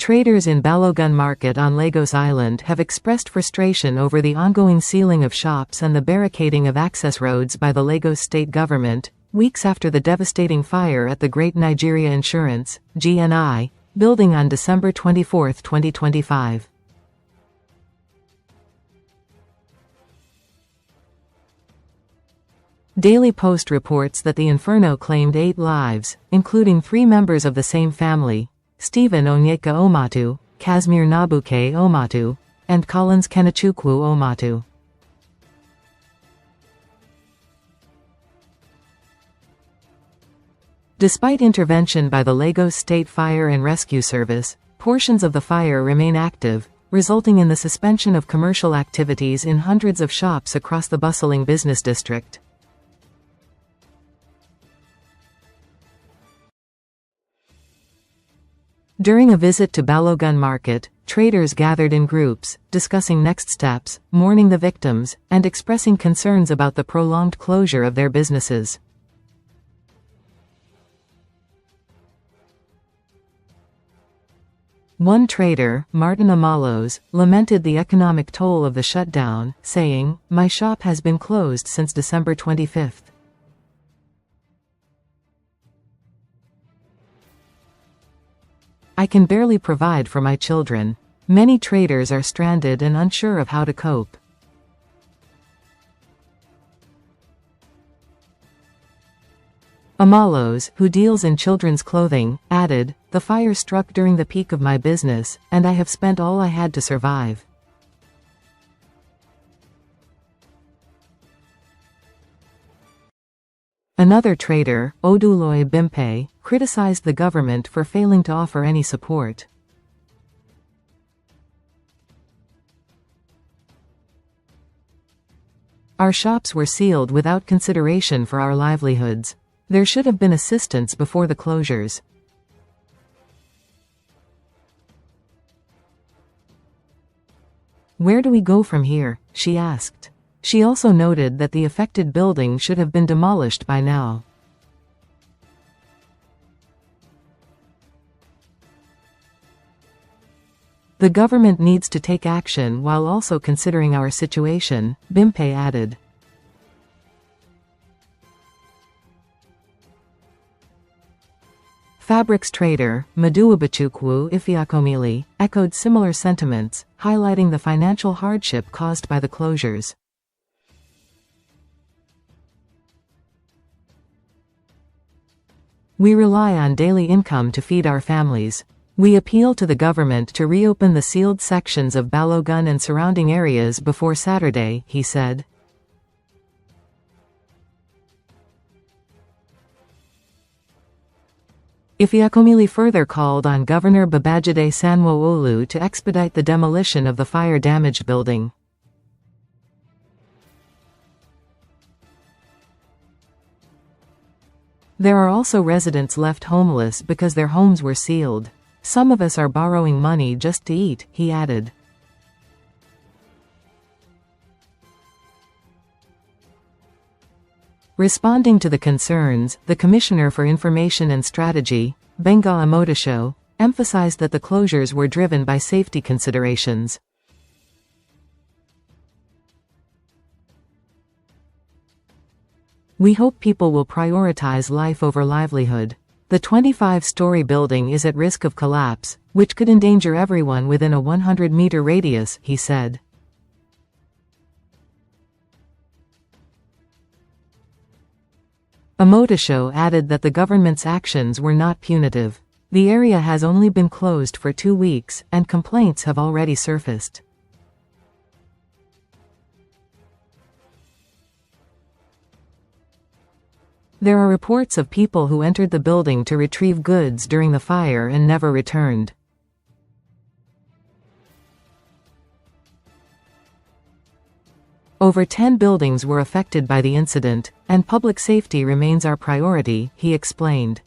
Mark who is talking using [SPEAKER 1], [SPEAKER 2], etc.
[SPEAKER 1] Traders in Balogun Market on Lagos Island have expressed frustration over the ongoing sealing of shops and the barricading of access roads by the Lagos state government, weeks after the devastating fire at the Great Nigeria Insurance (GNI) building on December 24, 2025. Daily Post reports that the inferno claimed 8 lives, including 3 members of the same family, Stephen Onyeka Omatu, Casmir Nnabuike Omatu, and Collins Kenechukwu Omatu. Despite intervention by the Lagos State Fire and Rescue Service, portions of the fire remain active, resulting in the suspension of commercial activities in hundreds of shops across the bustling business district. During a visit to Balogun Market, traders gathered in groups, discussing next steps, mourning the victims, and expressing concerns about the prolonged closure of their businesses. One trader, Martin Amalos, lamented the economic toll of the shutdown, saying, "My shop has been closed since December 25th. I can barely provide for my children. Many traders are stranded and unsure of how to cope." Amalos, who deals in children's clothing, added, "The fire struck during the peak of my business, and I have spent all I had to survive." Another trader, Oduloye Bimpe, criticized the government for failing to offer any support. "Our shops were sealed without consideration for our livelihoods. There should have been assistance before the closures." "Where do we go from here?" she asked. She also noted that the affected building should have been demolished by now. "The government needs to take action while also considering our situation," Bimpe added. Fabrics trader, Maduabuchukwu Ifeakomili, echoed similar sentiments, highlighting the financial hardship caused by the closures. "We rely on daily income to feed our families. We appeal to the government to reopen the sealed sections of Balogun and surrounding areas before Saturday," he said. Ifeakomili further called on Governor Babajide Sanwo-Olu to expedite the demolition of the fire-damaged building. "There are also residents left homeless because their homes were sealed. Some of us are borrowing money just to eat," he added. Responding to the concerns, the Commissioner for Information and Strategy, Gbenga Omotosho, emphasized that the closures were driven by safety considerations. "We hope people will prioritize life over livelihood. The 25-story building is at risk of collapse, which could endanger everyone within a 100-meter radius," he said. Omotosho added that the government's actions were not punitive. The area has only been closed for 2 weeks, and complaints have already surfaced. There are reports of people who entered the building to retrieve goods during the fire and never returned. Over 10 buildings were affected by the incident, and public safety remains our priority, he explained.